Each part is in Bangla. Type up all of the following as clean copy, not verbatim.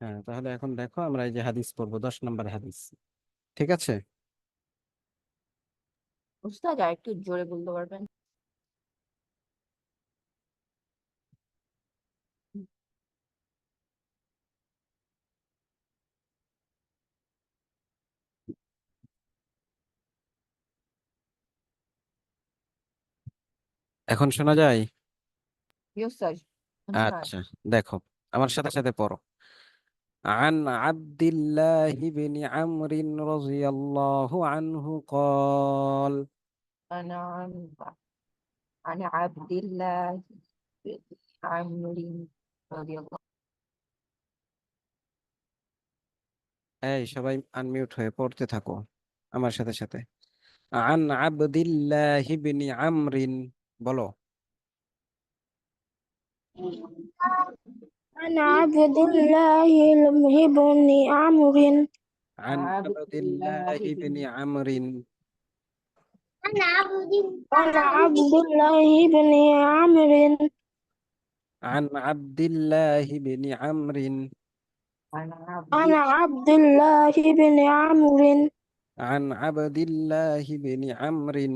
হ্যাঁ, তাহলে এখন দেখো আমরা এই যে হাদিস পড়বো, 10 নম্বর হাদিস। ঠিক আছে? উস্তাদ আর একটু জোরে বলতে পারবেন? এখন শোনা যায়? জি উস্তাদ। নমস্কার। আচ্ছা, দেখো আমার সাথে সাথে পড়ো। عن عبد الله بن عمرو رضي الله عنه قال انا عن عبد الله بن عمرو رضي الله. এই সবাই আনমিউট হয়ে পড়তে থাকো আমার সাথে সাথে। عن عبد الله بن عمرو বলো। عن عبد الله بن عمرو عن عبد عبد الله الله بن بن عمرو عن عبد الله بن عمرو عن عبد الله بن عمرو عن عن عبد عبد الله بن عمرو عن عبد الله بن عمرو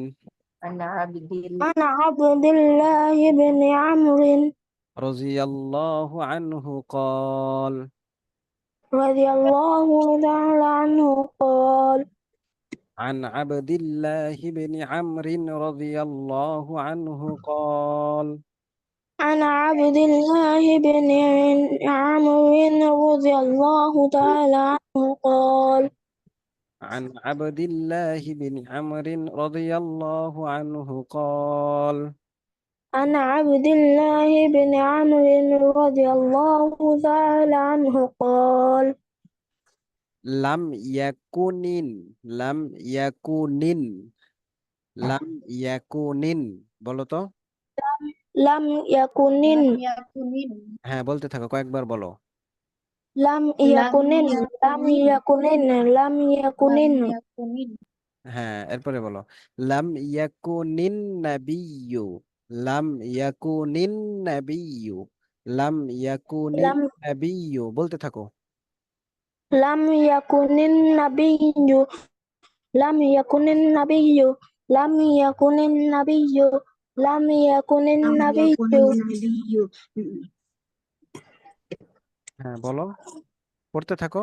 عن عبد عن عبد الله بن عمرو رضي الله عنه قال رضي الله تعالى عنه قال عن عبد الله بن عمرو رضي الله عنه قال عن عبد الله بن عمرو رضي الله تعالى عنه قال عن عبد الله بن عمرو رضي الله عنه قال عن عبد الله بن عمرو رضي الله تعالى عنه قال لم يكونين لم يكونين বলো তো। لم يكن হ্যাঁ, বলতে থাকো, কয়েকবার বলো। لم يكن لم يكن لم يكن হ্যাঁ, এরপরে বলো। লাম ইয়াকুনিন নাবিয়্যু লাম ইয়াকুনিন নাবিয়্যু লাম ইয়াকুনিন لم নাবিয়্যু বলতে থাকো। لم يكن النبي لم يكن النبي لم يكن النبي لم يكن النبي হ্যাঁ, বলো, পড়তে থাকো।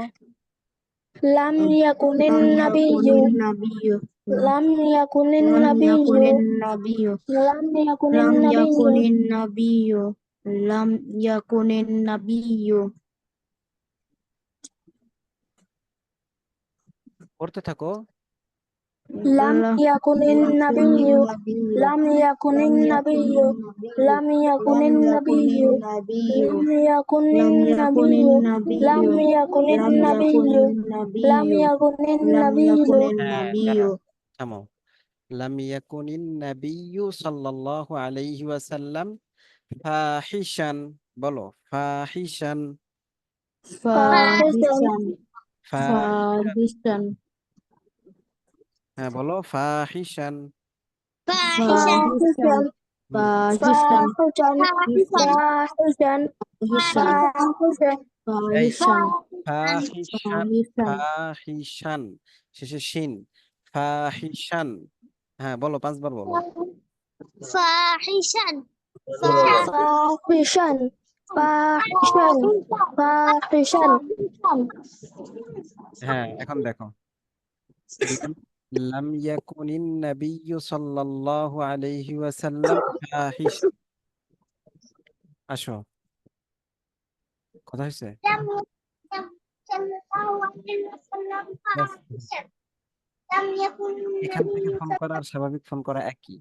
لم يكن النبي لم يكن النبي لم يكن النبي পড়তে থাকো। لم يكن النبي لم يكن النبي لم يكن النبي لم يكن النبي لم يكن النبي لم يكن النبي হ্যাঁ, দাঁড়াও, থামো। লাম ইয়াকুনিন নাবিয়্যু সাল্লাল্লাহু আলাইহি ওয়াসাল্লাম ফাহিশান বলো, ফাহিশান ফাহিশান। হ্যাঁ, বলো ফাহিশান। فاحشا হুম, فاحشا فاحشا فاحشا এই ফাহিশান, ফাহিশান শেষে শিন, ফাহিশান। হ্যাঁ, বলো, 5 বার বলো। فاحشا فاحشا فاحشا فاحشا হ্যাঁ, এখন দেখো। লাম লাম ইয়াকুনিন নাবিয়্যু সাল্লাল্লাহু আলাইহি ওয়াসাল্লাম ফাহিশ। আসো, কথা হয়েছে? ব্যাস, এখান থেকে ফোন করা আর স্বাভাবিক ফোন করা একই।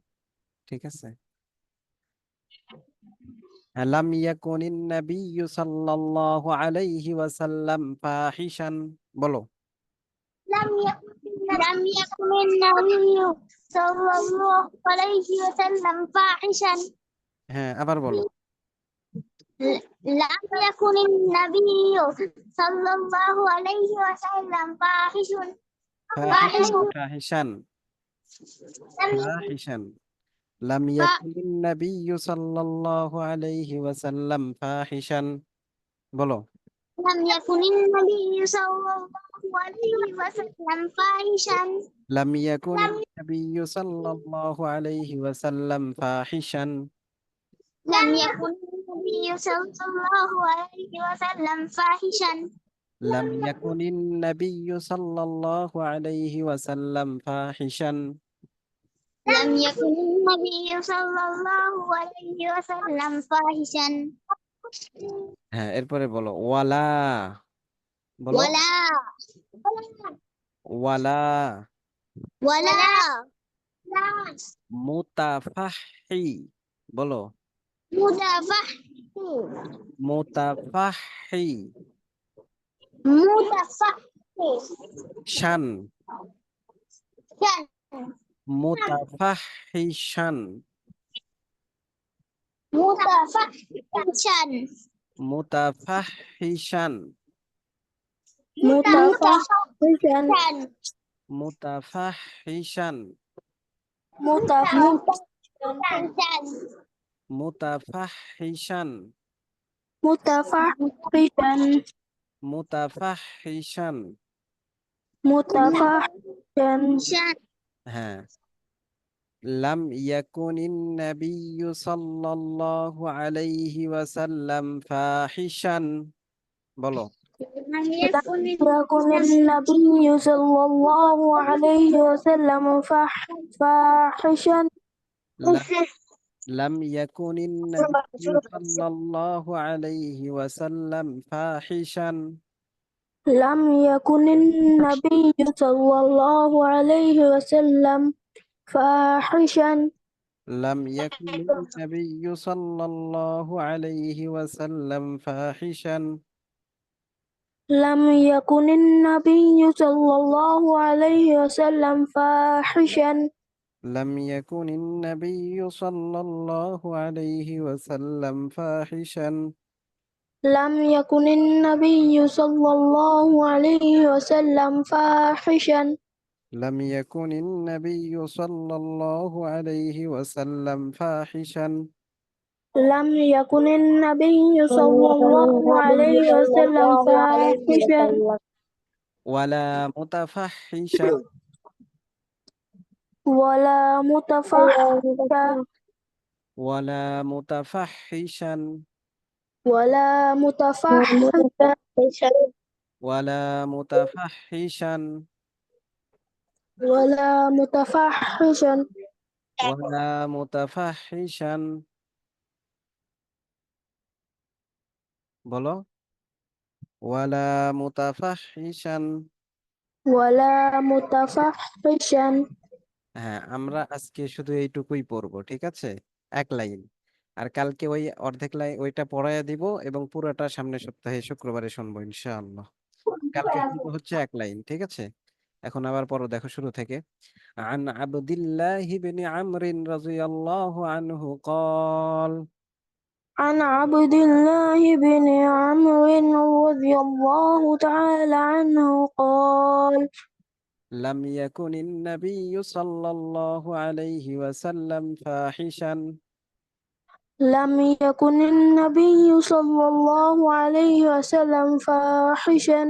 ঠিক আছে? লাম ইয়াকুনিন নাবিয়্যু সাল্লাল্লাহু আলাইহি ওয়াসাল্লাম ফাহিশান বলো। لم يكن النبي صلى الله عليه وسلم فاحشا হ্যাঁ, আবার বলো। لم يكن النبي صلى الله عليه وسلم فاحشا ফাহিশান ফাহিশান লাম ইয়াকুনিন নাবিয়্যু সাল্লাল্লাহু আলাইহি ওয়াসাল্লাম ফাহিশান বলো। لم يكن النبي صلى الله عليه وسلم فاحشا لم يكن النبي صلى الله عليه وسلم فاحشا لم يكن النبي صلى الله عليه وسلم فاحشا لم يكن النبي صلى الله عليه وسلم فاحشا لم يكن النبي صلى الله عليه وسلم فاحشا হ্যাঁ, এরপরে বলো ওয়ালা, বলো ولا ওয়ালা ولا মুতাফাহি, বলো متفح মুতাফাহি متفح শান মুতাফাহিশান متفحشا মুতাফাহিশান متفحشا মুতাফাহিশান متفحشا মুতাফাহিশান متفحشا মুতাফাহিশান متفحشا হ্যাঁ, লাম ইয়াকুনিন নাবিয়্যু সাল্লাল্লাহু আলাইহি ওয়াসাল্লাম ফাহিশান, বলো لم يكن يكن النبي صلى الله عليه وسلم فاحشا لم يكن النبي صلى الله عليه وسلم فاحشا لم يكن النبي صلى الله عليه وسلم فاحشا لم يكن النبي صلى الله عليه وسلم فاحشا لم يكن النبي صلى الله عليه وسلم فاحشا لم يكن النبي صلى الله عليه وسلم فاحشا لم يكن النبي صلى الله عليه وسلم فاحشا لم يكن النبي صلى الله عليه وسلم فاحشا لم يكن النبي صلى الله عليه وسلم فاحشا ولا متفحشا ولا متفحشا ولا متفحشا ولا متفحشا ولا متفحشا ولا متفحشا ولا متفحشا বলো ولا متفحشا ولا متفحشا হ্যাঁ, আমরা আজকে শুধু এইটুকুই পড়বো, ঠিক আছে, এক লাইন। আর কালকে ওই অর্ধেক লাইন ওইটা পড়াইয়া দিব এবং পুরোটা সামনের সপ্তাহে শুক্রবারে শুনবো ইনশাআল্লাহ। কালকে শুরু হচ্ছে এক লাইন, ঠিক আছে। এখন আবার পড়ো, দেখো শুরু থেকে। عن عبد الله بن عمرو رضي الله عنه قال عن عبد الله بن عمرو رضي الله تعالى عنه قال لم يكن النبي صلى الله عليه وسلم فاحشا لم يكن النبي صلى الله عليه وسلم فاحشا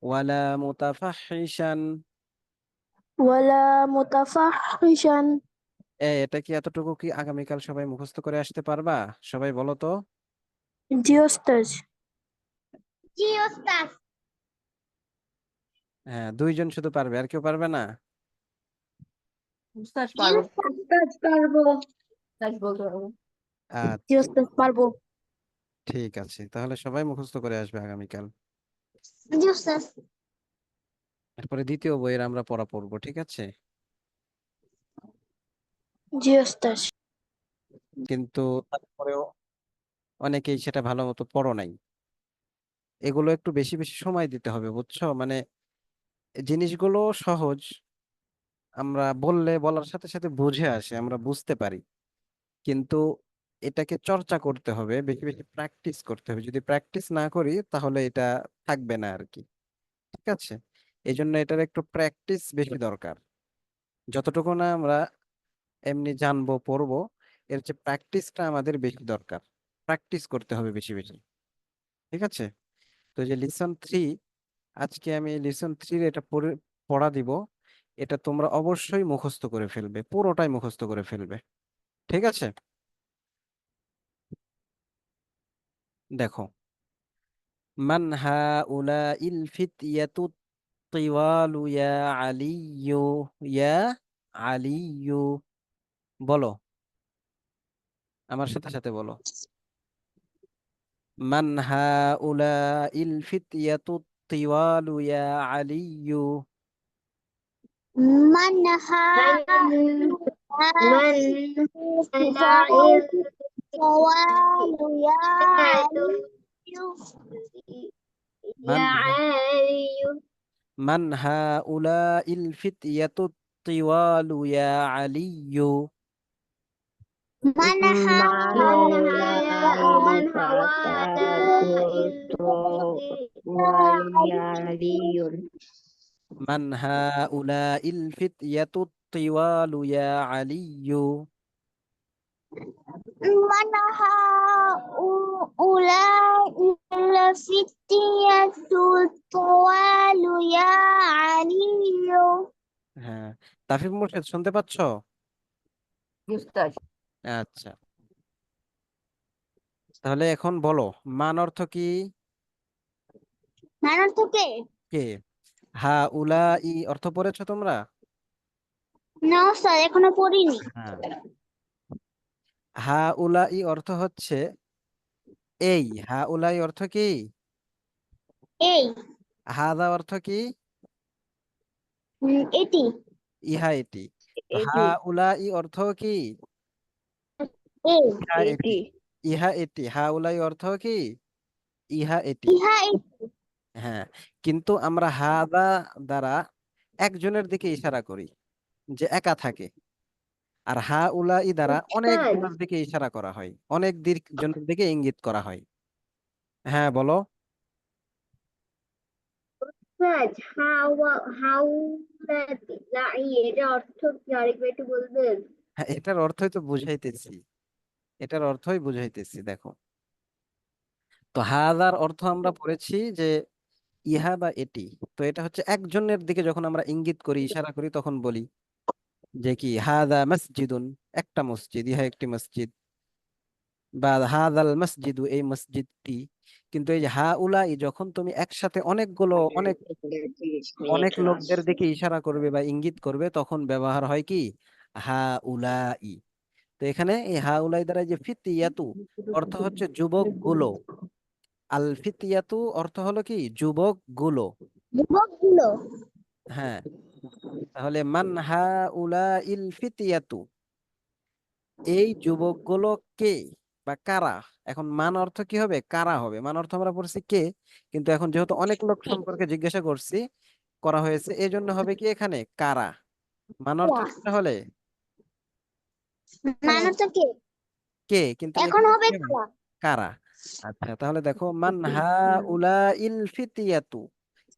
ولا متفحشا ولا متفحشا এটা কি এতটুকু কি আগামীকাল সবাই মুখস্থ করে আসতে পারবা? সবাই বলো তো। জি ওস্তাদ জি ওস্তাদ হ্যাঁ, দুইজন শুধু পারবে, আর কেউ পারবে না? উস্তাদ জি পারবো ওস্তাদ পারবো উস্তাদ বলতে পারবো জি ওস্তাদ পারবো ঠিক আছে, তাহলে সবাই মুখস্থ করে আসবে আগামীকাল। জি ওস্তাদ এরপরে দ্বিতীয় বইয়ের আমরা পড়া পড়বো, ঠিক আছে। জি ওস্তাদ কিন্তু তারপরেও অনেকেই সেটা ভালো মতো পড়ো নাই। এগুলো একটু বেশি বেশি সময় দিতে হবে, বুঝছো, মানে জিনিসগুলো সহজ, আমরা বললে বলার সাথে সাথে বুঝে আসে, আমরা বুঝতে পারি, কিন্তু এটাকে চর্চা করতে হবে, বেশি বেশি প্র্যাকটিস করতে হবে। যদি প্র্যাকটিস না করি তাহলে এটা থাকবে না আর কি, ঠিক আছে। এই জন্য এটার একটু প্র্যাকটিস বেশি দরকার। যতটুকু না আমরা এমনি জানবো পড়বো, এর যে প্র্যাকটিসটা আমাদের বেশি দরকার, প্র্যাকটিস করতে হবে বেশি বেশি, ঠিক আছে। তো যে লিসন 3, আজকে আমি লিসন 3 এটা পড়া দিব। এটা তোমরা অবশ্যই মুখস্থ করে ফেলবে, পুরোটাই মুখস্থ করে ফেলবে, ঠিক আছে? দেখো, মান হাউলাইল ফিতয়াতু তিওয়ালু ইয়া আলিয়্যু, ইয়া আলিয়্যু, বলো আমার সাথে সাথে বলো। মান হাউলাইল ফিতয়াতু তিওয়ালু ইয়া আলিয়্যু। من طوال يا علي মান علي মান হাউলাইল ফিতয়াতু তিওয়ালু ইয়া আলিয়্যু। من من মান হাউলাইল ফিতয়াতু তিওয়ালু ইয়া আলিয়্যু। من هؤلاء الفتية الطوال يا علي হ্যাঁ, তাফিফ মুর্শেদ শুনতে পাচ্ছ? উস্তাদ আচ্ছা, তাহলে এখন বলো, মান অর্থ কি? মানার থেকে কে? হা উলা ই অর্থ পড়েছো তোমরা? না স্যার এখনো পড়িনি। হ্যাঁ, হা উলা ই অর্থ হচ্ছে এই। হা উলা ই অর্থ কি? এই হাদা অর্থ কি? এটি ইহা এটি। তো হা উলা ই অর্থ কি? এই ইহা এটি। ইহা এটি, হা উলা ই অর্থ কি? ইহা এটি। ইহা এটি হ্যাঁ, কিন্তু আমরা হাদা দ্বারা একজনের দিকে ইশারা করি, যে একা থাকে। আর হা উলা ই দ্বারা অনেক উস্তাদ জনের দিকে ইশারা করা হয়, অনেক জনের দিকে ইঙ্গিত করা হয়। হ্যাঁ বলো। উস্তাদ এর অর্থ কি আরেকবার একটু বলবেন? হ্যাঁ, এটার অর্থই তো বুঝাইতেছি, এটার অর্থই বুঝাইতেছি, দেখো। তো হাদার অর্থ আমরা পড়েছি যে ইহা বা এটি। তো এটা হচ্ছে একজনের দিকে যখন আমরা ইঙ্গিত করি, ইশারা করি, তখন বলি যে কি হাদা মসজিদুন, একটা মসজিদ, ইহা একটি মসজিদ, বা হাদাল মসজিদু, এই মসজিদটি। কিন্তু এই যে হা উলাই, যখন তুমি একসাথে অনেক অনেক লোকদের দিকে ইশারা করবে বা ইঙ্গিত করবে, তখন ব্যবহার হয় কি হা উলাই। তো এখানে এই হা উলাই দ্বারা যে ফিতিয়াতু অর্থ হচ্ছে যুবক গুলো, আল ফিতিয়াতু অর্থ হলো কি যুবক গুলো। যুবকগুলো হ্যাঁ, তাহলে মান হা উলা ইল ফিতিয়াতু, এই যুবকগুলো কে বা কারা। এখন মান অর্থ কি হবে? কারা হবে। মান অর্থ আমরা পড়ছি কে, কিন্তু এখন যেহেতু অনেক লোক সম্পর্কে জিজ্ঞাসা করা হয়েছে, এই জন্য হবে কি এখানে কারা। মান অর্থ কি তাহলে? মানার থেকে কে, কিন্তু এখন এখানে হবে কি হবে? কারা। আচ্ছা, তাহলে দেখো, মান হা উলা ইল ফিতিয়াতু,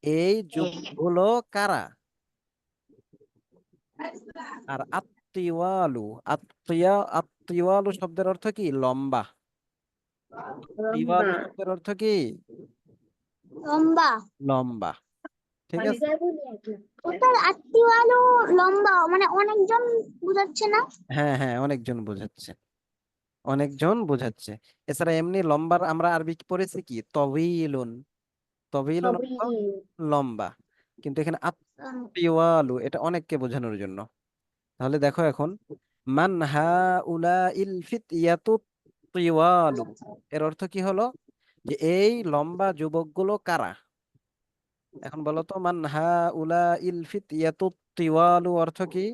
এই যুবকগুলো কারা। আর আত্তিওয়ালু, আত্তিওয়ালু শব্দের অর্থ কি? লম্বা। তিওয়ালু শব্দের অর্থ কি? লম্বা। লম্বা, ঠিক আছে। ওটার আত্মীয় লম্বা মানে অনেকজন বুঝাচ্ছে না? হ্যাঁ হ্যাঁ, অনেকজন বোঝাচ্ছে, অনেকজন বোঝাচ্ছে। এছাড়া এমনি লম্বার আমরা আরবি পড়েছি কি তবিলুন। তবিলুন অর্থ লম্বা, কিন্তু এখানে আত্তিওয়ালু এটা অনেককে বোঝানোর জন্য। তাহলে দেখো এখন, মান হাউলা ইল ফিতয়াতু তিওয়ালু, এর অর্থ কি হলো? যে এই লম্বা যুবকগুলো কারা। এখন বলো তো, মান হাউলা ইল ফিতয়াতু তিওয়ালু অর্থ কি?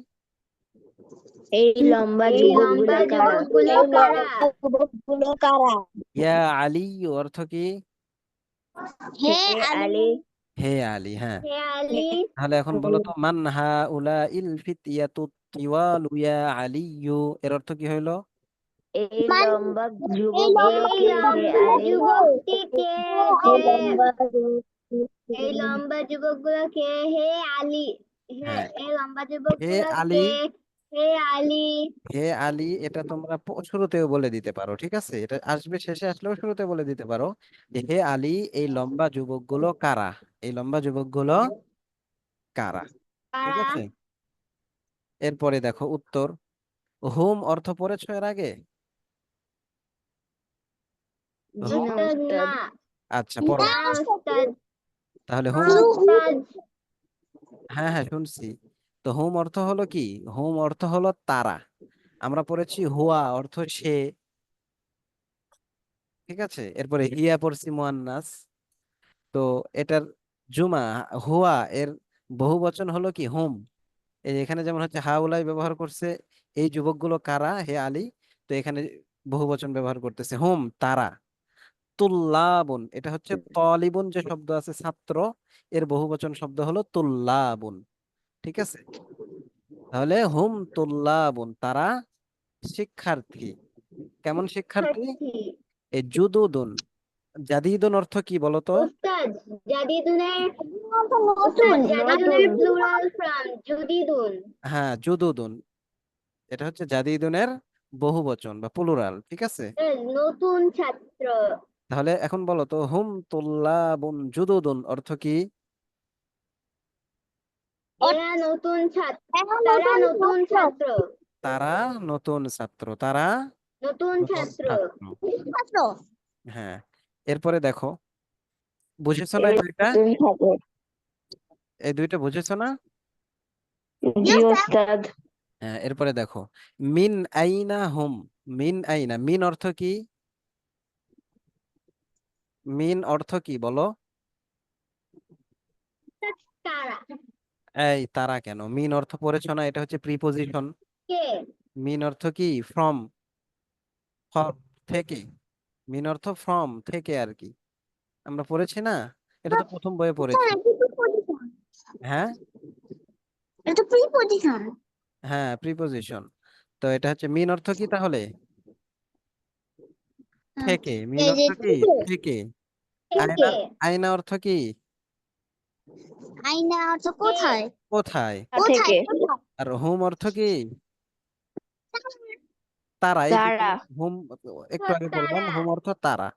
এই লম্বা এই লম্বা যুবকগুলো কারা? যুবকগুলো কারা? ইয়া আলী অর্থ কি? হে আলী হে আলী। হ্যাঁ, হে আলী তাহলে এখন বলো তো, মান হাউলা ইল ফিতয়াতু তিওয়ালু ইয়া আলিয়্যু, এর অর্থ কি হইলো? এই মান লম্বা এই যুবকগুলোকে হে আলী যুবকটিকে এই লম্বা এই লম্বা যুবকগুলোকে হে আলী হ্যাঁ, এই লম্বা হে যুবকগুলোকে আলী, হে আলী। হে আলী এটা তোমরা শুরুতেও বলে দিতে পারো, ঠিক আছে, এটা আসবে শেষে আসলেও শুরুতে বলে দিতে পারো যে হে আলী এই লম্বা যুবকগুলো কারা, এই লম্বা যুবকগুলো কারা, ঠিক কারা? আছে। এরপরে দেখো উত্তর, হুম অর্থ পড়েছো এর আগে? জি না উস্তাদ উস্তাদ। না। আচ্ছা পড়ো, না না উস্তাদ, উস্তাদ। তাহলে না হুম। উস্তাদ। হ্যাঁ হ্যাঁ শুনছি। তো হুম অর্থ হলো কি? হুম অর্থ হলো তারা। আমরা পড়েছি হুয়া অর্থ সে, ঠিক আছে। এরপরে হিয়া পড়ছি মুয়ান্নাস। তো এটার জুমা হুয়া এর বহু বচন হলো কি হুম। এই যে এখানে যেমন হচ্ছে হাউলাই ব্যবহার করছে, এই যুবকগুলো কারা হে আলী, তো এখানে বহু বচন ব্যবহার করতেছে হুম তারা। তুল্লাবুন এটা হচ্ছে তলিবুন যে শব্দ আছে ছাত্র, এর বহুবচন শব্দ হলো তুল্লাবুন, ঠিক আছে। তাহলে হুম তুল্লাবুন তারা শিক্ষার্থী। কেমন শিক্ষার্থী? শিক্ষার্থী। এই জুদুদুন, জাদিদুন অর্থ কি বলতো? উস্তাদ জাদিদুনের। নতুন উস্তাদ নতুন। জাদিদুনের প্লুরাল ফর্ম জুদিদুন। হ্যাঁ জুদুদুন, এটা হচ্ছে জাদিদুনের বহুবচন বা প্লুরাল, ঠিক আছে। নতুন ছাত্র। তাহলে এখন বলো তো হুম তুল্লাবুন জুদুদুন অর্থ কি? এরা নতুন ছাত্র। এখন তারা নতুন নতুন ছাত্র, ছাত্র। তারা নতুন ছাত্র, তারা নতুন নতুন ছাত্র। ছাত্র। ছাত্র। হ্যাঁ, এরপরে দেখো, বুঝেছো না এই এরা দুইটা? নতুন ছাত্র। এই দুইটা বুঝেছো না? জি উস্তাদ, উস্তাদ। হ্যাঁ, এরপরে দেখো মিন আইনা হুম। মিন আইনা, মিন অর্থ কি? মিন অর্থ কি বলো? কারা? এই তারা কেন, মিন অর্থ পড়েছো না? এটা হচ্ছে প্রিপোজিশন। কে? মিন অর্থ কি? ফ্রম, ফ্রম থেকে। মিন অর্থ ফ্রম থেকে আর কি, আমরা পড়েছি না? এটা তো প্রথম বইয়ে উস্তাদ পড়েছি। এটা প্রিপজিশন, হ্যাঁ এটা প্রিপজিশন। হ্যাঁ প্রিপোজিশন। তো এটা হচ্ছে মিন অর্থ কি তাহলে? থেকে। মিন এই যে অর্থ কি? থেকে, থেকে। আয়না, কে? আয়না অর্থ কি? আইনা অর্থ কে? কোথায়, কোথায়। কোথায় থেকে। কোথায়। আর হোম অর্থ কি? তারা। এই যে তারা। হোম, একটু আগে বললাম তারা। হোম অর্থ তারা,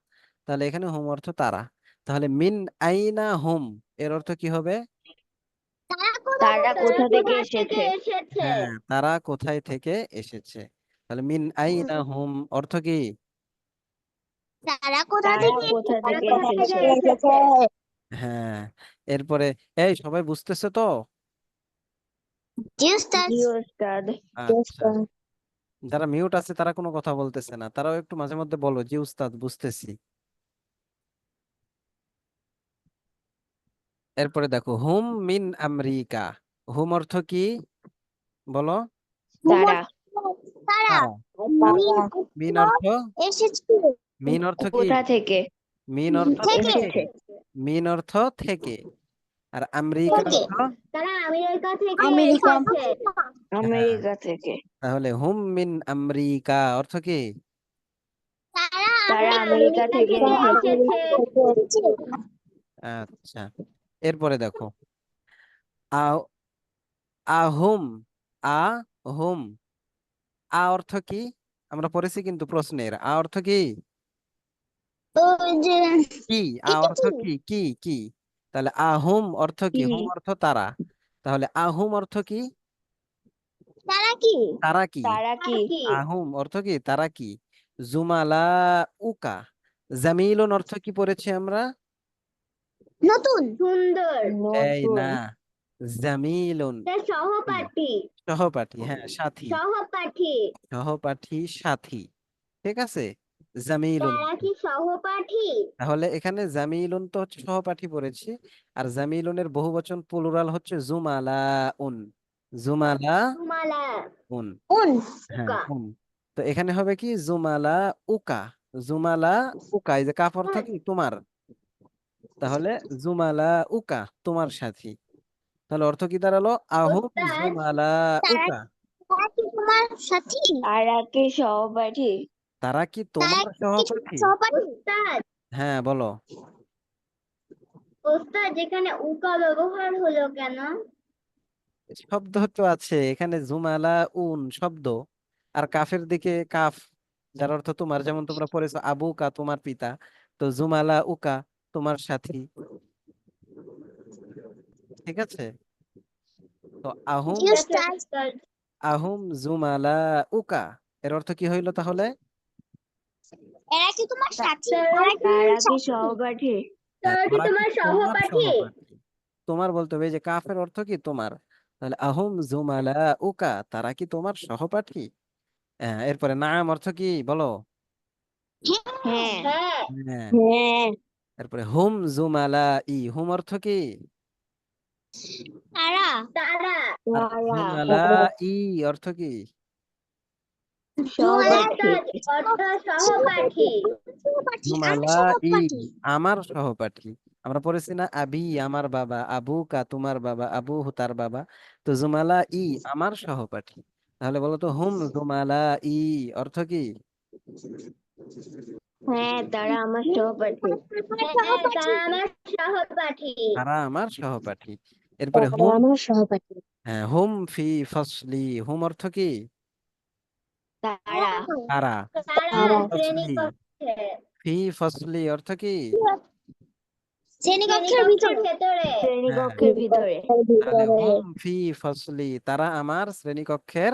তাহলে এখানে হোম অর্থ তারা। তাহলে মিন আইনা হোম এর অর্থ কি হবে? তারা কোথা তারা থেকে কোথা থেকে কোথা থেকে এসেছে? এসেছে? হ্যাঁ তারা কোথায় থেকে এসেছে। তাহলে মিন আইনা হোম অর্থ কি? তারা কোথা তারা থেকে কোথা তারা থেকে কোথা থেকে এসেছে? এসেছে? হ্যাঁ, এরপরে এই সবাই বুঝতেছে তো? জি উস্তাদ। জি উস্তাদ। আচ্ছা, যারা মিউট আছে তারা কোনো কথা বলতেছে না, তারাও একটু মাঝে মধ্যে বলো জি উস্তাদ বুঝতেছি। এরপরে দেখো হুম মিন আমেরিকা। হুম অর্থ কি বলো? তারা। তারা তারা। আর মিন মিন অর্থ অর্থ, এসেছে, মিন অর্থ কি? কোথা থেকে মিন অর্থ থেকে থেকে। এসেছে? মিন অর্থ থেকে। আর আমেরিকা থেকে। অর্থ, তারা আমেরিকা থেকে আমেরিকা, এসেছে। হ্যাঁ, আমেরিকা থেকে। তাহলে হুম মিন আমেরিকা অর্থ কি? তারা তারা তারা আমেরিকা আমেরিকা থেকে থেকে এসেছে। এসেছে। আচ্ছা, এরপরে দেখো আ আহুম, আহুম, আ অর্থ কি? আমরা পড়েছি কিন্তু প্রশ্নের আ অর্থ কি? ওই যে কি, আ এটা অর্থ কি, কি? কি কি? তাহলে আহুম অর্থ কি? কি? হুম অর্থ তারা। তাহলে আহুম অর্থ কি? তারা কি, তারা কি। তারা কি? তারা কি? আহুম অর্থ কি? তারা কি। জুমালা উকা, জামিলুন অর্থ কি পড়েছি আমরা? নতুন, সুন্দর। এই না, নতুন। জামিলুন তার কি? সহপাঠী। সহপাঠী, হ্যাঁ সাথী। সহপাঠী। সহপাঠী সাথী, ঠিক আছে। জামিলুন, তারা কি সহপাঠী? তাহলে এখানে জামিলুন তো হচ্ছে সহপাঠী পড়েছি, আর জামিলুনের বহুবচন প্লুরাল হচ্ছে জুমালাউন। জুমালাউন, সুমালা। কোন, হ্যাঁ উকা। তো এখানে হবে কি জুমালা উকা। জুমালা উকা, এই যে কাফ অর্থ কি তোমার, তাহলে জুমালা উকা তোমার সাথী। তাহলে অর্থ কি দাঁড়ালো? আহুম ওস্তাদ। জুমালা তারা, উকা। তারা কি তোমার সাথী, তারা কি সহপাঠী? তারা কি তারা তোমার কি সহপাঠী? সহপাঠী। ওস্তাদ। হ্যাঁ বলো। ওস্তাদ যেখানে উকা ব্যবহার হলো কেন? শব্দ তো আছে এখানে, জুমালা উন শব্দ, আর কাফের দিকে কাফ, যার অর্থ তোমার, যেমন তোমরা পড়েছো আবুকা তোমার পিতা, তো জুমালা উকা তোমার সাথী। ঠিক আছে, তো আহুম, জি ঠিক আছে উস্তাদ। উস্তাদ। আহুম জুমালা উকা এর অর্থ কি হইলো তাহলে? এরা কি তোমার সাথী? তারা কি তারা কি সাথী? সহপাঠী? হ্যাঁ, তারা কি তারা কি তোমার তোমার সহপাঠী? সহপাঠী? তোমার বলতে হবে, এই যে কাফের অর্থ কি তোমার, তাহলে আহুম জুমালা উকা তারা কি তোমার সহপাঠী। হ্যাঁ, এরপরে নাম অর্থ কি বলো? হ্যাঁ। হ্যাঁ। হ্যাঁ, হ্যাঁ। এরপরে হুম জুমালা ই, হুম অর্থ কি? তারা তারা আর তারা জুমালা ই অর্থ কি? সহপাঠী। উস্তাদ অর্থ সহপাঠী। সহপাঠী, আমি জুমালা ই সহপাঠী। আমার সহপাঠী। আমরা পড়েছি না, আবি আমার বাবা, আবু কা তোমার বাবা, আবু তার বাবা, তো জুমালা ই আমার সহপাঠী। তাহলে বলো তো হুম জুমালা ই অর্থ কি? হ্যাঁ, তারা আমার সহপাঠী। হ্যাঁ, সহপাঠী। তারা আমার সহপাঠী। তারা আমার সহপাঠী। এরপরে তারা হুম, আমার সহপাঠী। হ্যাঁ হুম ফি ফসলি, হুম অর্থ কি? তারা তারা। তারা ফি তারা ফসলি, শ্রেণীকক্ষে। ফি ফসলি অর্থ কি? শ্রেণীকক্ষের শ্রেণীকক্ষের ভিতরে। ভেতরে। হ্যাঁ, শ্রেণীকক্ষের ভিতরে। তাহলে হুম ফি ফসলি তারা আমার শ্রেণীকক্ষের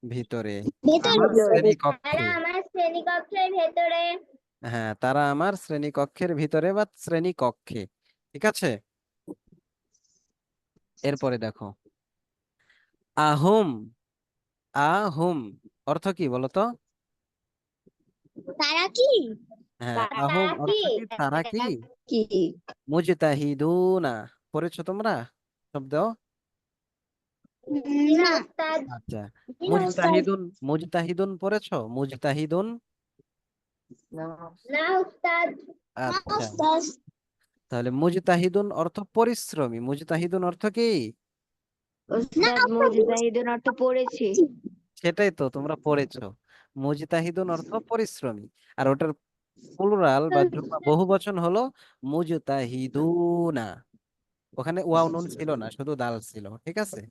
ভিতরে, ভেতরে। আমার তারা শ্রেণীকক্ষে। আমার শ্রেণীকক্ষের ভেতরে। হ্যাঁ, তারা আমার শ্রেণীকক্ষের ভিতরে বা শ্রেণীকক্ষে। ঠিক আছে, এরপরে দেখো আহুম, আহুম অর্থ কি বলতো? তারা কি? হ্যাঁ, তারা আহুম তারা কি? অর্থ কি? তারা কি? কি? মুজতাহিদুনা, পড়েছো তোমরা শব্দ? না না। উস্তাদ। আচ্ছা, না উস্তাদ। মুজতাহিদুন, মুজতাহিদুন পড়েছো? মুজতাহিদুন। না উস্তাদ। না আচ্ছা, উস্তাদ। তাহলে মুজতাহিদুন অর্থ পরিশ্রমী, মুজতাহিদুন অর্থ কি? না উস্তাদ উস্তাদ। মুজতাহিদুন অর্থ পড়েছি। সেটাই তো তোমরা পড়েছো, মুজতাহিদুন অর্থ পরিশ্রমী, আর ওটার প্লুরাল বা বহু বচন হলো মুজতাহিদুনা। ওখানে ওয়াও নুন ছিল না, শুধু দাল ছিল। ঠিক আছে,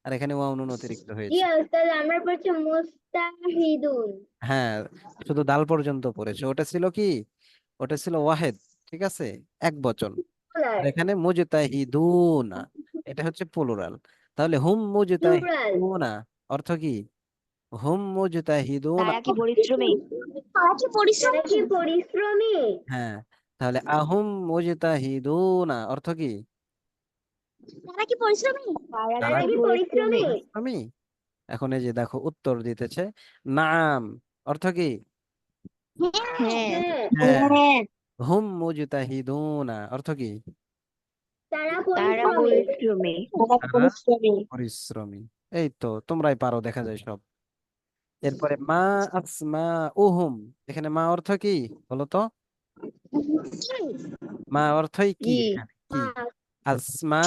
আর এখানে ওয়াও নুন অতিরিক্ত জি হয়েছে। উস্তাদ, আমরা পড়ছি মুস্তাহিদুন। হ্যাঁ, শুধু দাল পর্যন্ত পড়েছে, ওটা ছিল কি? ওটা ছিল ওয়াহেদ। ঠিক আছে, এক বচন। আর প্লুরাল। এখানে মুজতাহিদুনা, এটা হচ্ছে প্লুরাল। তাহলে হুম প্লুরাল। মুজতাহিদুনা অর্থ কি? হুম মুজতাহিদুনা, তারা কি পরিশ্রমী? তারা কি তারা পরিশ্রমী? কি পরিশ্রমী? হ্যাঁ, তাহলে আহুম মুজতাহিদুনা অর্থ কি? তারা কি পরিশ্রমী? তারা তারা তারা কি কি কি পরিশ্রমী? পরিশ্রমী? পরিশ্রমী? এখন এই যে দেখো উত্তর দিতেছে, নাম অর্থ কি? হ্যাঁ। হ্যাঁ। হ্যাঁ, হ্যাঁ, হ্যাঁ, হুম মুজতাহিদুনা অর্থ কি? তারা তারা পরিশ্রমী। পরিশ্রমী। তারা পরিশ্রমী। এই তো তোমরাই পারো দেখা যায় সব। এরপরে মা আসমা উহুম, এখানে মা অর্থ কি বলো তো? মা অর্থই কি কি? এখানে কি? মা আসমা,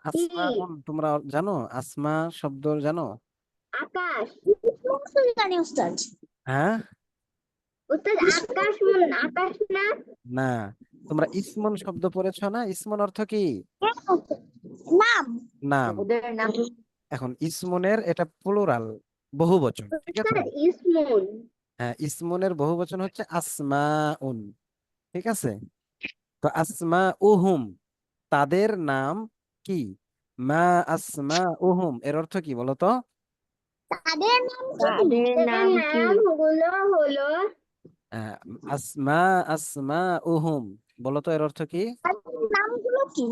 কি? আসমা তোমরা জানো? আসমা শব্দ জানো? আকাশ। জানি উস্তাদ। হ্যাঁ, উস্তাদ আকাশ, আকাশ না? না, তোমরা ইসমন শব্দ পড়েছো না? ইসমন অর্থ কি? নাম। নাম। ওদের নাম। এখন ইসমনের এটা প্লুরাল, বহু বচন। ঠিক আছে, উস্তাদ ইসমুন। হ্যাঁ, ইসমনের বহু বচন হচ্ছে আসমাউন। ঠিক আছে, তো আসমা উহুম তাদের নাম কি? মা আসমা উহুম এর অর্থ কি বলতো? তাদের নাম কি? তাদের তাদের নাম কি? নামগুলো হলো। আহ, আসমা, আসমা উহুম বলতো এর অর্থ কি? তাদের নামগুলো কি?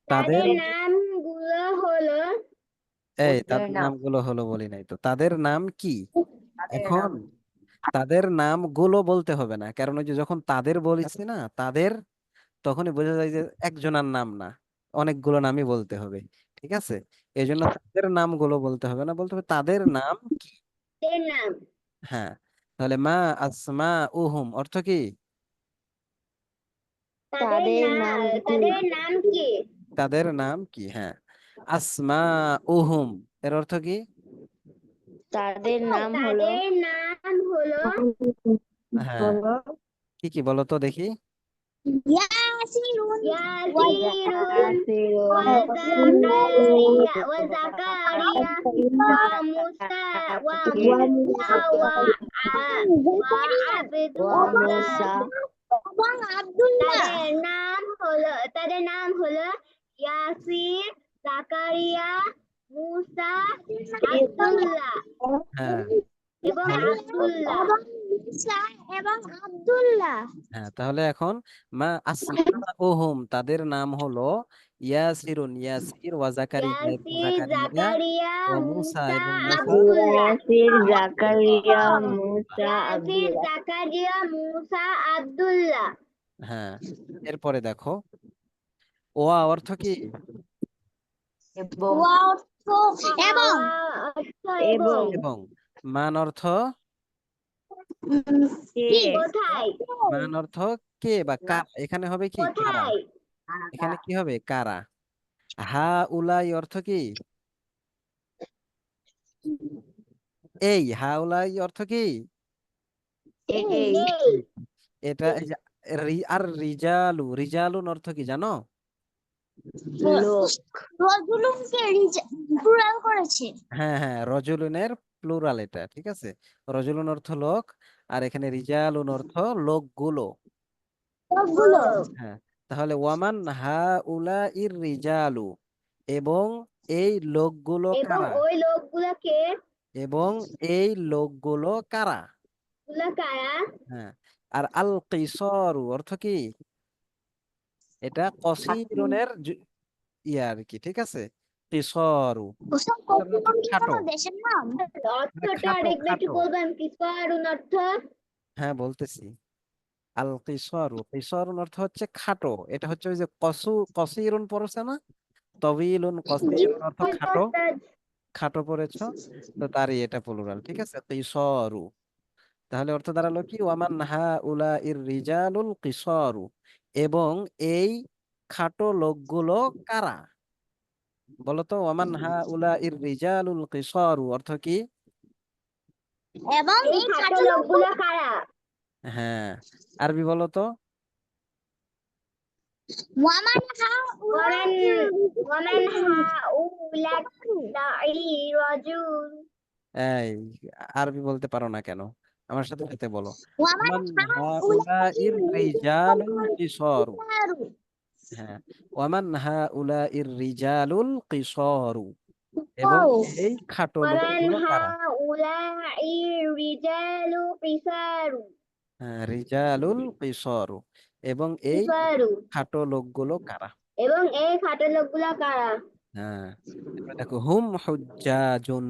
তাদের, তাদের নামগুলো হলো। এই ওদের তাদের নাম। নামগুলো হলো বলি নাই তো, তাদের নাম কি? তাদের এখন নাম। তাদের নামগুলো বলতে হবে না, কারণ ওই যে যখন তাদের বলেছি না তাদের, তখনই বোঝা যায় যে একজনের নাম না, অনেকগুলো নামই বলতে হবে। ঠিক আছে, এই জন্য তাদের নামগুলো বলতে হবে না, বলতে হবে তাদের নাম কি। তাদের নাম। হ্যাঁ, তাহলে মা আসমা উহুম অর্থ কি? তাদের নাম কি? তাদের নাম কি? তাদের নাম কি, হ্যাঁ। আসমা উহুম এর অর্থ কি? তাদের নাম হলো। তাদের নাম হলো। হ্যাঁ, কি কি বলো তো দেখি? ইয়াসিরুন ياسين وزكريا وموسى وعبد الله এবং আব্দুল্লাহ তাদের নাম হলো ইয়াসির, জাকারিয়া, মুসা, আব্দুল্লাহ হ্যাঁ এবং তাহলে আব্দুল্লাহ। এবং ঈসা এবং আব্দুল্লাহ। হ্যাঁ তাহলে এখন মা আসমাউহুম তাদের নাম হলো ইয়াসিরুন ইয়াসির, ওয়া জাকারিয়া এবং ইয়াসির, জাকারিয়া, জাকারিয়া, ওয়া মুসা মুসা, এবং মুসা, আব্দুল্লাহ। ইয়াসির, জাকারিয়া, মুসা, ইয়াসির, আব্দুল্লাহ। জাকারিয়া, মুসা, আব্দুল্লাহ। হ্যাঁ এরপরে দেখো ওয়া অর্থ কি? এবং ওয়া অর্থ এবং অর্থ এবং এবং। মান অর্থ কে কোথায় মান অর্থ কে বা কারা, এখানে হবে কি কারা, কোথায় এখানে কি হবে কারা। হা উলাই অর্থ কি? এই হা উলাই অর্থ কি? এই এই এটা এই যে আর রিজালু, রিজালুন অর্থ কি জানো? লোক রজুলুনকে প্লুরাল করেছে। হ্যাঁ হ্যাঁ রজুলুনের প্লুরাল এটা, ঠিক আছে। রজুলুন অর্থ লোক, আর এখানে রিজালুন অর্থ লোকগুলো। সবগুলো হ্যাঁ তাহলে ওয়ামান হা উলা ইর রিজালু, এবং এই লোকগুলো এবং কারা, ওই লোকগুলোকে এবং এই লোকগুলো কারা। কারা হ্যাঁ আর আল কিসরু অর্থ কি? এটা কসিরুনের ইয়া আর কি, ঠিক আছে। কিসরু ওসব এটার অর্থ কপিলন কি খাটো, কোনো দেশের নাম? অর্থটা খাটো আরেকবার একটু খাটো। বলবেন কিসরুন অর্থ? হ্যাঁ বলতেছি। আল কিসরু, কিসরুন অর্থ হচ্ছে খাটো। এটা হচ্ছে ওই যে কসিরুন পড়ছে না, তবিলুন কসিরুন অর্থ খাটো, খাটো পড়েছ, তো তারই এটা প্লুরাল, ঠিক আছে কিসরু। তাহলে অর্থ দাঁড়ালো কি ওয়ামান হা উলা ইর রিজালুল কিসরু, এবং এই খাটো লোকগুলো কারা। বলতো ওয়ামান হা উলা ইর রিজালুল কিসরু অর্থ কি? এবং এই এই খাটো খাটো লোকগুলো কারা? হ্যাঁ আরবি বলো তো। ওয়ামান ওয়ামান ওয়ামান হাউলাই রাজুল। এই আরবি বলতে পারো না কেন? আমার সাথে সাথে বলো। ওয়ামান ওয়ামান হা উলা ইর রিজালুল কিসরু। হ্যাঁ ওয়ামান হা উলা ইর রিজালুল কিসরু, এবং এই খাটো ওয়ামান লোকগুলো কারা। হাউলাই রিজালু কিসারু হ্যাঁ রিজালুল কিসরু, এবং এই কিসারু খাটো লোকগুলো কারা। এবং এই খাটো লোকগুলো কারা? হ্যাঁ এবার দেখো হুম হুজ্জাজুন,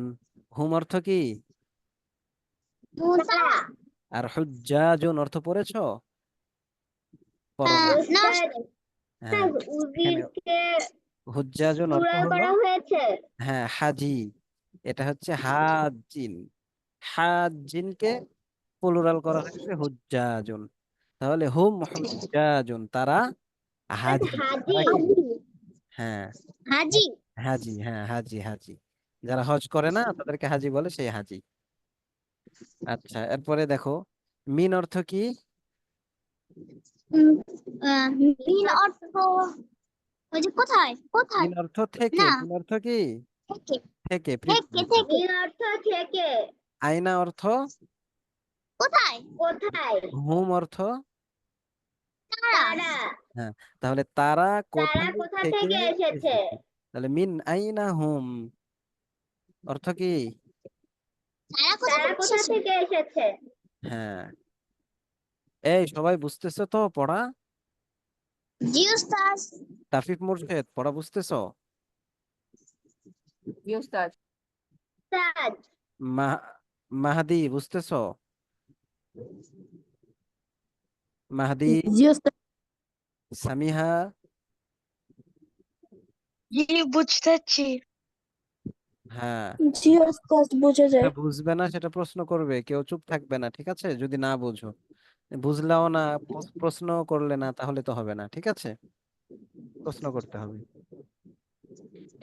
হুম অর্থ কি? মুসা আর হুজ্জাজুন অর্থ পড়েছো? পড়ো না। উস্তাদ হ্যাঁ এখানে উজিরকে হুজ্জাজুন অর্থ প্লুরাল হলো করা হয়েছে। হ্যাঁ হাজি, এটা হচ্ছে হাজিন, হাজিনকে প্লুরাল করা হয়েছে হুজ্জাজুন। তাহলে হুম হুজ্জাজুন তারা হাজি, হাজি তারা কি? হ্যাঁ হাজি হাজি, হ্যাঁ হাজি হাজি, যারা হজ করে না তাদেরকে হাজি বলে, সেই হাজি। আচ্ছা এরপরে দেখো মিন অর্থ কি? মিন অর্থ ওই যে কোথায় কোথায় মিন অর্থ থেকে, না মিন অর্থ কি? থেকে থেকে, থেকে পৃথিবীতে। থেকে মিন অর্থ থেকে। আয়না অর্থ, কোথায় কোথায়? হুম অর্থ, তারা তারা হ্যাঁ তাহলে তারা তারা কোথায় কোথা থেকে থেকে এসেছে? এসেছে। তাহলে মিন আইনা হুম অর্থ কি? তারা কোথা তারা থেকে কোথা এসেছে? থেকে এসেছে? হ্যাঁ এই সবাই বুঝতেছো তো পড়া? জি উস্তাদ। তাফিফ মুর্শেদ পড়া বুঝতেছো? উস্তাদ। উস্তাদ মাহাদি বুঝতেছো? মাহাদি, জি উস্তাদ। সামিহা, জি বুঝতেছি। হ্যাঁ জি উস্তাদ বুঝে যায়। যেটা বুঝবে না সেটা প্রশ্ন করবে, কেউ চুপ থাকবে না, ঠিক আছে। যদি না বুঝো, বুঝলাও না, প্রশ্ন করলে না, তাহলে তো হবে না, ঠিক আছে। প্রশ্ন করতে হবে।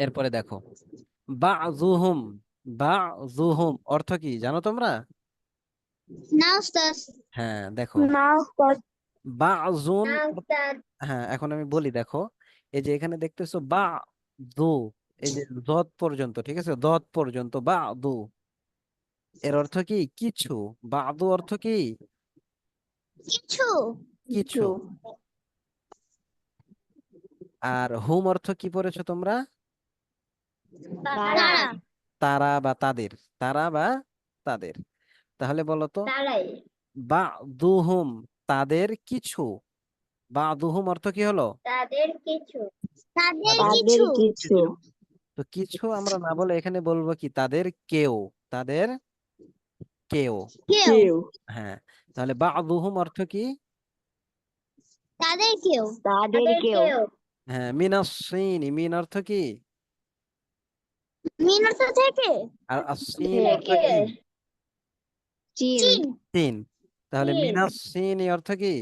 এরপরে দেখো বাযুহুম, বাযুহুম অর্থ কি জানো তোমরা? না উস্তাদ। হ্যাঁ দেখো না উস্তাদ। বাজুন, না উস্তাদ। হ্যাঁ এখন আমি বলি দেখো, এই যে এখানে দেখতেছো বা দু, এই যে দত পর্যন্ত, ঠিক আছে, দত পর্যন্ত বা দু, এর অর্থ কি কিছু, বা দু অর্থ কি কিছু। কিছু। আর হুম অর্থ কি পড়েছো তোমরা? তারা। তারা বা তাদের, তারা বা তাদের। তাহলে বলো তো, তারাই। বা দুহুম তাদের কিছু, বা দুহুম অর্থ কি হলো? তাদের কিছু। তাদের তাদের কিছু। কিছু। তো কিছু আমরা না বলে এখানে বলবো কি তাদের কেউ, তাদের কেউ। কেউ। হ্যাঁ, তাহলে বা দুহুম অর্থ কি? তাদের কেউ। তাদের তাদের কেউ। কেউ। হ্যাঁ, মিনাসসিনি, মিন অর্থ কি? মিনত থেকে। আর আসিন অর্থ থেকে। কি? চীন। চীন। চীন। তাহলে চীন। মিনাসসিনি অর্থ কি?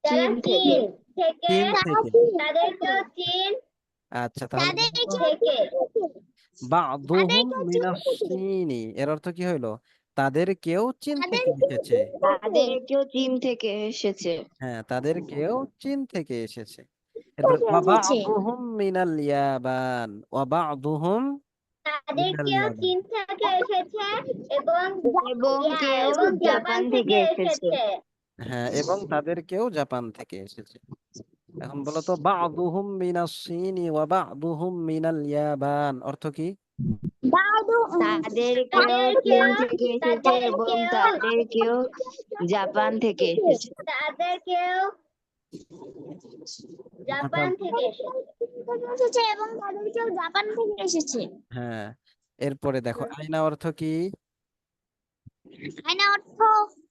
তারা চীন থেকে। চীন থেকে। চীন তারা থেকে। চীন। তাদেরকেও চীন আচ্ছা, তাহলে তাদের বলো তো, থেকে। বা'দুহুম তাদেরকেও চীন মিনাস থেকে। চীনি, এর অর্থ কি হইলো? তাদের কেউ চীন তাদের থেকে এসেছে। তাদের কেউ চীন থেকে এসেছে। হ্যাঁ, তাদের কেউ চীন থেকে এসেছে। এরপর ওয়া এসেছে। বা'দুহুম মিনাল ইয়াবান, ওয়া বা'দুহুম মিনাল তাদেরকেও ইয়াবান। চীন থেকে এসেছে এবং এবং কেউ এবং জাপান জাপান থেকে থেকে এসেছে। এসেছে। হ্যাঁ, এবং তাদের কেউ জাপান থেকে এসেছে। এখন বলো তো, বা'দুহুম মিনাস চীনি ওয়া বা'দুহুম মিনাল ইয়াবান অর্থ কি? দাদু। তাদের কেউ চীন থেকে এসেছে এবং তাদের কেউ জাপান থেকে এসেছে। তাদেরকেও জাপান জাপান। থেকে এসেছে। এসেছে এবং তাদের কেউ জাপান থেকে এসেছে। হ্যাঁ, এরপরে দেখো আয়না অর্থ কি? আয়না অর্থ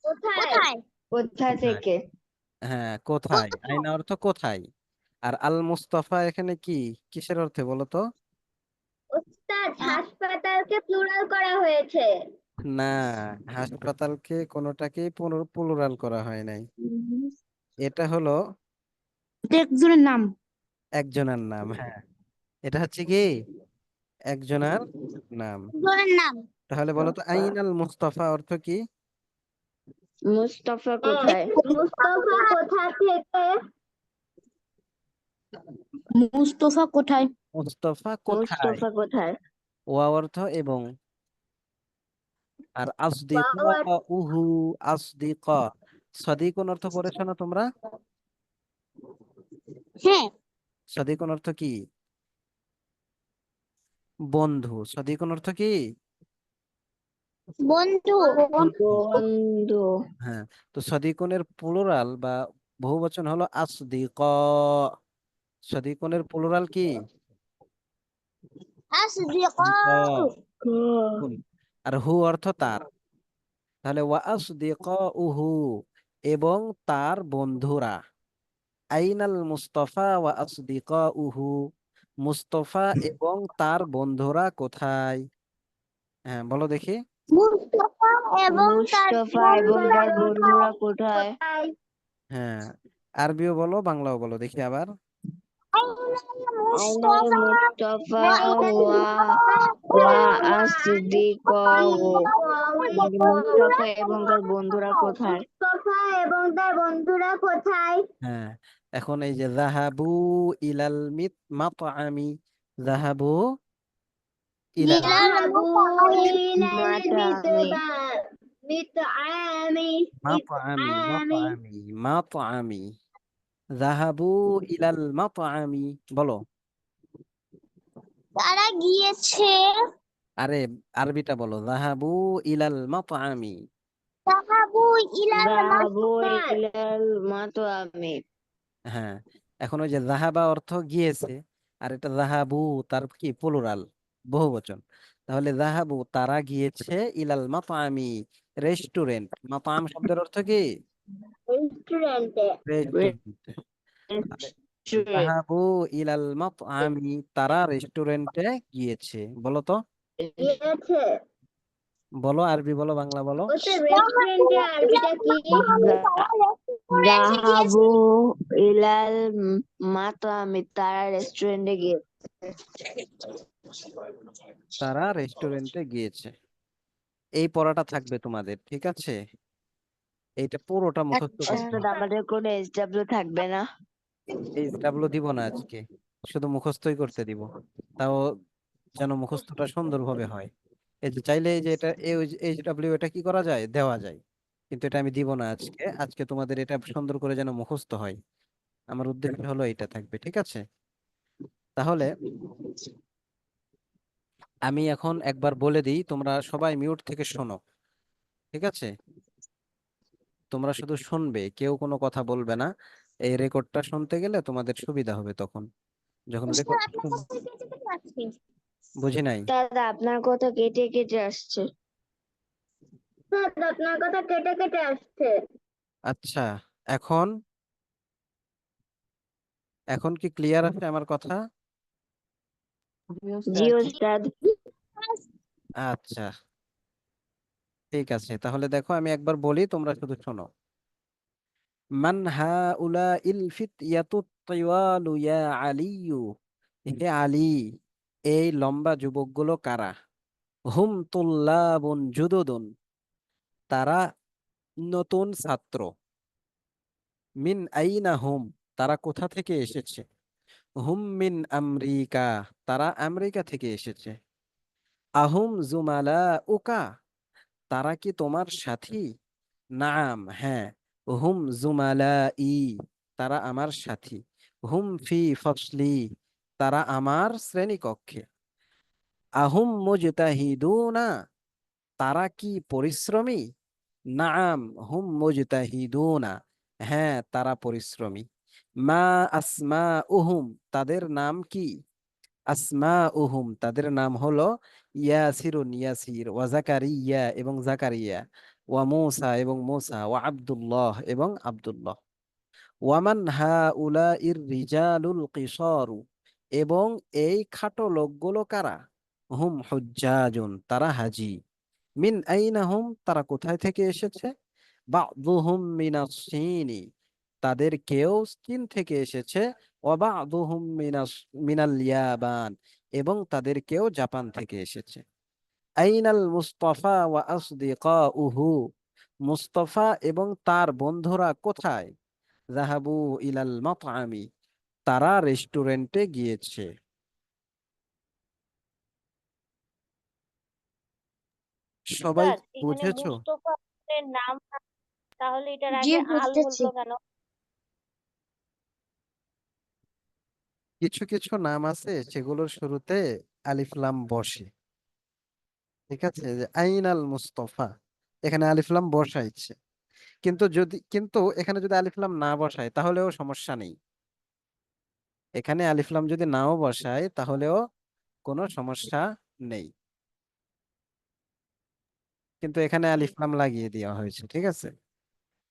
কোথায়? কোথায়? কোথা হ্যাঁ, থেকে? হ্যাঁ, কোথায়, আয়না অর্থ কোথায়। আর আল মুস্তাফা এখানে কি, কিসের অর্থে বলো তো? উস্তাদ, হাসপাতালকে প্লুরাল করা হয়েছে। না, হাসপাতালকে কোনোটাকে প্লুরাল করা হয় নাই। এটা হলো একজনের নাম। একজনের নাম। হ্যাঁ, এটা হচ্ছে কি একজনের নাম। জনের নাম। তাহলে বলো তো আইনাল মুস্তাফা অর্থ কি? মুস্তফা কোথায়? মুস্তফা কোথা থেকে? মুস্তফা কোথায়? মুস্তাফা কোথায়, মুস্তফা কোথায়? ওয়া অর্থ এবং। আর আসদিকা ওয়াও উহু, আসদিকা, সাদিকুন অর্থ পড়েছো না তোমরা? হ্যাঁ। সাদিকুন অর্থ কি? বন্ধু। সাদিকুন অর্থ কি? বন্ধু। বন্ধু। বন্ধু। হ্যাঁ, তো সাদিকুনের প্লুরাল বা বহুবচন হলো আসদিকা। সাদিকুনের প্লুরাল কি? আসদিকা। আসদিকুন। আর হু অর্থ তার। তাহলে ওয়া আসদিকা উহু, এবং তার বন্ধুরা। আইনাল মুস্তাফা ওয়া আসদিকা উহু, মুস্তফা এবং তার বন্ধুরা কোথায়? হ্যাঁ, বলো দেখি। মুস্তফা এবং তার মুস্তফা এবং বন্ধুরা তার বন্ধুরা কোথায়? কোথায়? হ্যাঁ, আরবিও বলো, বাংলাও বলো দেখি আবার। আইনাল মুস্তফা মুস্তফা ওয়া ওয়া মুস্তফা আসদিকাহু। মুস্তফা এবং তার বন্ধুরা কোথায়? এবং তার বন্ধুরা কোথায়? হ্যাঁ, এখন এই যে যাহাবু ইলাল মাতআমি, যাহাবু ইলাল যাহাবু ইলাল মাতামি। মিতআমি মাতআমি, ইতআমি। মাতআমি, মাতআমি, যাহাবু ইলাল মাতআমি, বলো। তারা গিয়েছে। আরে আরবিটা বলো, যাহাবু ইলাল মাতআমি। যাহাবু ইলাল যাহাবু উস্তাদ, ইলাল মাতামি। হ্যাঁ, এখন ওই যে যাহাবা অর্থ গিয়েছে, আর এটা যাহাবু তার কি প্লুরাল, বহুবচন। তাহলে যাহাবু তারা গিয়েছে ইলাল মাতআমি, রেস্টুরেন্ট। মাতআম শব্দের অর্থ কি? রেস্টুরেন্টে রেস্টুরেন্ট। তাহলে যাহাবু ইলাল মাতআমি, তারা রেস্টুরেন্টে গিয়েছে, বলো তো। গিয়েছে। বলো, আরবি বলো, বাংলা বলো। ওস্তাদ, রেস্টুরেন্টে আরবিটা কি? রেস্টুরেন্টে গিয়েছে। যাহাবু ইলাল মাতামি, তারা রেস্টুরেন্টে গিয়েছে। তারা রেস্টুরেন্টে গিয়েছে। এই পড়াটা থাকবে তোমাদের, ঠিক আছে? এইটা পুরোটা মুখস্থ আচ্ছা। করতে ওস্তাদ হবে। আমাদের কোনো SW থাকবে না? এইচডাব্লিউ দিব না আজকে, শুধু মুখস্থই করতে দিব, তাও যেন মুখস্থটা সুন্দরভাবে হয়। এই যে চাইলে এই যে এটা এইচডাব্লিউ এটা কি করা যায়, দেওয়া যায়, কিন্তু এটা আমি দিব না আজকে। আজকে তোমাদের এটা সুন্দর করে যেন মুখস্থ হয়, আমার উদ্দেশ্য হলো এটা থাকবে, ঠিক আছে? তাহলে আমি এখন একবার বলে দিই, তোমরা সবাই মিউট থেকে শোনো, ঠিক আছে? তোমরা শুধু শুনবে, কেউ কোনো কথা বলবে না। এই রেকর্ডটা শুনতে গেলে তোমাদের সুবিধা হবে তখন, যখন উস্তাদ রেকর্ড। আপনার কাছ থেকে কেটে কেটে আসছে। বুঝি নাই। দাদা আপনার কথা কেটে কেটে আসছে। উস্তাদ আপনার কথা কেটে কেটে আসছে। আচ্ছা, এখন এখন কি ক্লিয়ার আছে আমার কথা? জি ওস্তাদ। আচ্ছা, ঠিক আছে, তাহলে দেখো আমি একবার বলি, তোমরা শুধু শোনো। মান হাউলা ইল ফিতয়াতু তিওয়ালু ইয়া আলিয়ু, হে আলী, এই লম্বা যুবকগুলো কারা? হুম তুল্লাবুন জুদুদুন, তারা নতুন ছাত্র। মিন আইনা হুম, তারা কোথা থেকে এসেছে? হুম মিন আমেরিকা, তারা আমেরিকা থেকে এসেছে। আহুম জুমালা উকা, তারা কি তোমার সাথী? নাম, হ্যাঁ। হুম জুমালা ই, তারা আমার সাথী। হুম ফি ফসলি, তারা আমার শ্রেণীকক্ষে। আহুম মুজতাহিদুনা, তারা কি পরিশ্রমী? নাম হুম মুজতাহিদুনা, হ্যাঁ তারা পরিশ্রমী। মা আসমা উহুম, তাদের নাম কি? আসমা উহুম, তাদের নাম হলো ইয়াসিরুন, ইয়াসির, ওয়া জাকারিয়া এবং জাকারিয়া, ওয়া মূসা এবং মূসা, ওয়া আব্দুল্লাহ এবং আব্দুল্লাহ। ওয়ামান হাউলা ইর রিজালুল কিসারু, এবং এই খাটো লোকগুলো কারা? হুম হুজ্জাজুন, তারা হাজি। মিন আইনা হুম, তারা কোথায় থেকে এসেছে? বা'দুহুম মিনাস চীনি, তাদের কেউ চীন থেকে এসেছে। ওয়া বা'দুহুম মিনাল ইয়াবান, এবং তাদের কেউ জাপান থেকে এসেছে। আইনাল মুস্তাফা ওয়া আসদিকাউহু, মুস্তাফা এবং তার বন্ধুরা কোথায়? যাহাবু ইলাল মাতআমি, তারা রেস্টুরেন্টে গিয়েছে। সবাই উস্তাদ এখানে বুঝেছো? মুস্তফা এর নাম না, তাহলে এটার জি আগে আল বুঝতেছি। বললো কেন? কিছু কিছু নাম আছে সেগুলোর শুরুতে আলিফ লাম বসে, ঠিক আছে? যে আইনাল মুস্তফা, এখানে আলিফ লাম বসাইছে, কিন্তু এখানে যদি আলিফ লাম না বসায় তাহলেও সমস্যা নেই। এখানে আলিফ লাম যদি নাও বসায় তাহলেও কোনো সমস্যা নেই, কিন্তু এখানে আলিফ লাম লাগিয়ে দেওয়া হয়েছে, ঠিক আছে?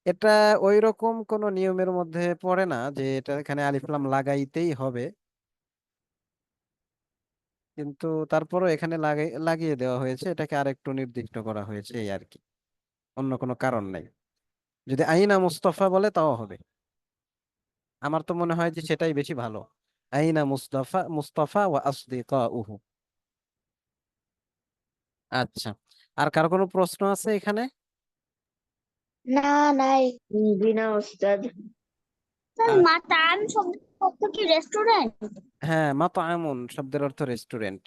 এটা ওই রকম কোনো নিয়মের মধ্যে পড়ে না যে এটা এখানে আলিফ লাম লাগাইতেই হবে, কিন্তু তারপরও এখানে লাগিয়ে দেওয়া হয়েছে, এটাকে আরেকটু নির্দিষ্ট করা হয়েছে এই আর কি, অন্য কোনো কারণ নাই। যদি আইনা মুস্তফা বলে তাও হবে, আমার তো মনে হয় যে সেটাই বেশি ভালো। আইনা মুস্তাফা, মুস্তাফা ওয়া আসদিকাউহু। আচ্ছা, আর কার কোনো প্রশ্ন আছে এখানে? না, নাই। জি না ওস্তাদ। আর মাতান শব্দের অর্থ কি রেস্টুরেন্ট? হ্যাঁ, মাতআমুন শব্দের অর্থ রেস্টুরেন্ট,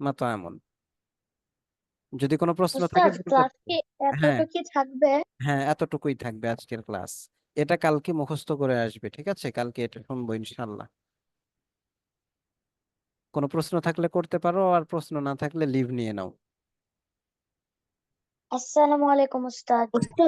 মাতআমুন। যদি কোনো প্রশ্ন থাকে উস্তাদ বলতে ক্লাস পারো। কি হ্যাঁ, এতটুকুই থাকবে? হ্যাঁ এতটুকুই থাকবে আজকের ক্লাস। এটা কালকে মুখস্থ করে আসবে, ঠিক আছে? কালকে এটা শুনবো ইনশাল্লাহ। কোনো প্রশ্ন থাকলে করতে পারো, আর প্রশ্ন না থাকলে লিভ নিয়ে নাও। আসসালামু আলাইকুম উস্তাদ।